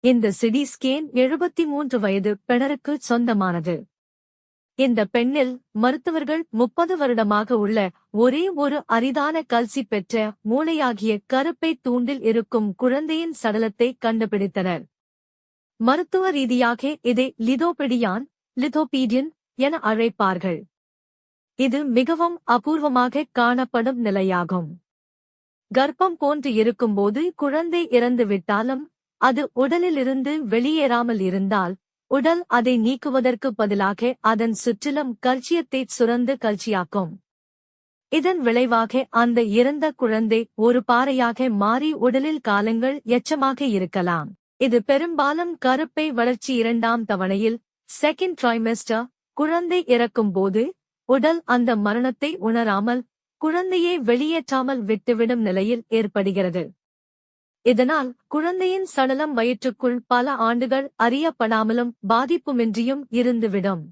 இந்த CT scan 73 வயது பெணருக்கு சொந்தமானது. இந்த பெண்ணில் மருத்துவர்கள் 30 வருடமாக உள்ள ஒரே ஒரு அரிதான கல்சி பெற்ற மூளையாகிய கருப்பை தூண்டில் இருக்கும் குழந்தையின் சடலத்தை கண்டுபிடித்தனர். மருத்துவ ரீதியாக இதை லிதோபீடியன் என அழைப்பார்கள். இது மிகவும் அபூர்வமாக காணப்படும் நிலையாகும். கர்ப்பம் போன்று இருக்கும்போது குழந்தை இறந்துவிட்டாலும் அது உடலிலிருந்து வெளியேறாமல் இருந்தால் உடல் அதை நீக்குவதற்கு பதிலாக அதன் சுற்றிலும் கல்சியத்தை சுரந்து கல்சியாக்கும். இதன் விளைவாக அந்த இறந்த குழந்தை ஒரு பாறையாக மாறி உடலில் காலங்கள் எச்சமாக இருக்கலாம். இது பெரும்பாலும் கருப்பை வளர்ச்சி 2ஆம் தவணையில் செகண்ட் ட்ரைமெஸ்டர் குழந்தை இறக்கும்போது உடல் அந்த மரணத்தை உணராமல் குழந்தையை வெளியேற்றாமல் விட்டுவிடும் நிலையில் ஏற்படுகிறது. இதனால் குழந்தையின் சடலம் வயிற்றுக்குள் பல ஆண்டுகள் அறியப்படாமலும் பாதிப்புமின்றியும் இருந்துவிடும்.